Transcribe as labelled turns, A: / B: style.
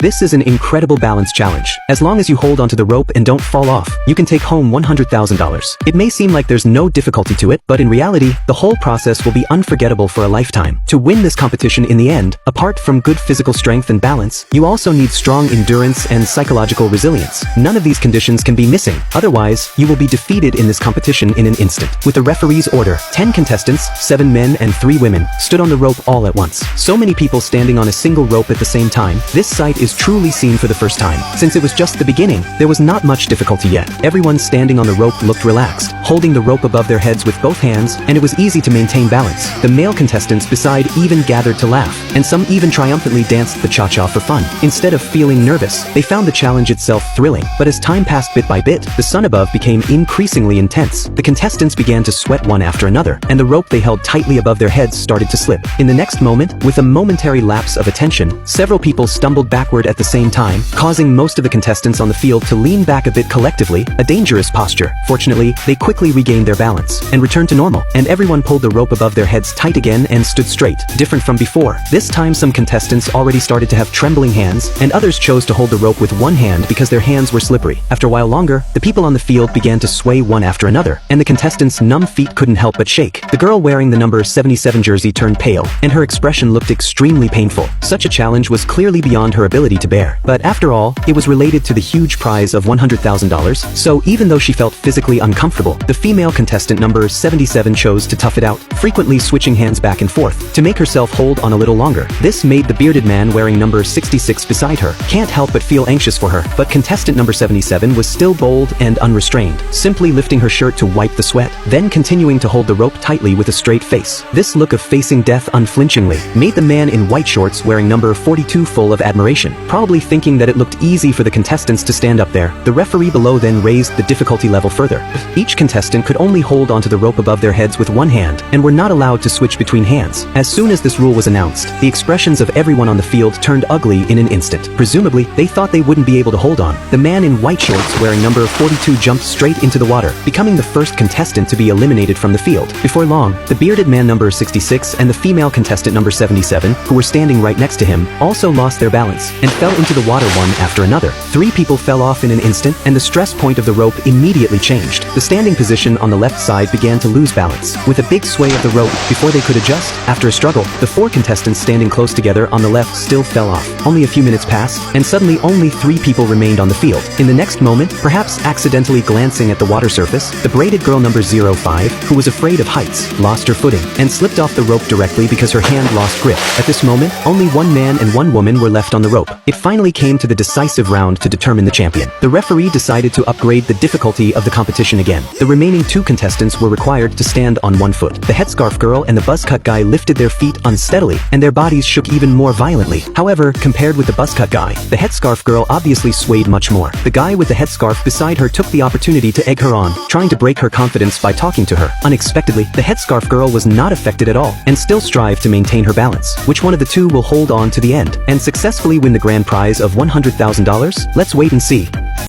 A: This is an incredible balance challenge. As long as you hold onto the rope and don't fall off, you can take home $100,000. It may seem like there's no difficulty to it, but in reality, the whole process will be unforgettable for a lifetime. To win this competition in the end, apart from good physical strength and balance, you also need strong endurance and psychological resilience. None of these conditions can be missing. Otherwise, you will be defeated in this competition in an instant. With the referee's order, 10 contestants, 7 men and 3 women, stood on the rope all at once. So many people standing on a single rope at the same time, this sight is truly seen for the first time. Since it was just the beginning, there was not much difficulty yet. Everyone standing on the rope looked relaxed, holding the rope above their heads with both hands, and it was easy to maintain balance. The male contestants beside even gathered to laugh, and some even triumphantly danced the cha-cha for fun. Instead of feeling nervous, they found the challenge itself thrilling. But as time passed bit by bit, the sun above became increasingly intense. The contestants began to sweat one after another, and the rope they held tightly above their heads started to slip. In the next moment, with a momentary lapse of attention, several people stumbled backward at the same time, causing most of the contestants on the field to lean back a bit collectively, a dangerous posture. Fortunately, they quickly regained their balance and returned to normal, and everyone pulled the rope above their heads tight again and stood straight, different from before. This time some contestants already started to have trembling hands, and others chose to hold the rope with one hand because their hands were slippery. After a while longer, the people on the field began to sway one after another, and the contestants' numb feet couldn't help but shake. The girl wearing the number 77 jersey turned pale, and her expression looked extremely painful. Such a challenge was clearly beyond her ability to bear. But after all, it was related to the huge prize of $100,000, so even though she felt physically uncomfortable, the female contestant number 77 chose to tough it out, frequently switching hands back and forth, to make herself hold on a little longer. This made the bearded man wearing number 66 beside her can't help but feel anxious for her, but contestant number 77 was still bold and unrestrained, simply lifting her shirt to wipe the sweat, then continuing to hold the rope tightly with a straight face. This look of facing death unflinchingly made the man in white shorts wearing number 42 full of admiration, probably thinking that it looked easy for the contestants to stand up there. The referee below then raised the difficulty level further. Each contestant could only hold onto the rope above their heads with one hand, and were not allowed to switch between hands. As soon as this rule was announced, the expressions of everyone on the field turned ugly in an instant. Presumably, they thought they wouldn't be able to hold on. The man in white shorts wearing number 42 jumped straight into the water, becoming the first contestant to be eliminated from the field. Before long, the bearded man number 66 and the female contestant number 77, who were standing right next to him, also lost their balance and fell into the water one after another. 3 people fell off in an instant, and the stress point of the rope immediately changed. The standing position on the left side began to lose balance, with a big sway of the rope before they could adjust. After a struggle, the 4 contestants standing close together on the left still fell off. Only a few minutes passed, and suddenly only 3 people remained on the field. In the next moment, perhaps accidentally glancing at the water surface, the braided girl number 05, who was afraid of heights, lost her footing, and slipped off the rope directly because her hand lost grip. At this moment, only 1 man and 1 woman were left on the rope. It finally came to the decisive round to determine the champion. The referee decided to upgrade the difficulty of the competition again. The remaining 2 contestants were required to stand on 1 foot. The headscarf girl and the buzzcut guy lifted their feet unsteadily, and their bodies shook even more violently. However, compared with the buzzcut guy, the headscarf girl obviously swayed much more. The guy with the headscarf beside her took the opportunity to egg her on, trying to break her confidence by talking to her. Unexpectedly, the headscarf girl was not affected at all, and still strived to maintain her balance. Which one of the 2 will hold on to the end and successfully win the grand prize of $100,000? Let's wait and see.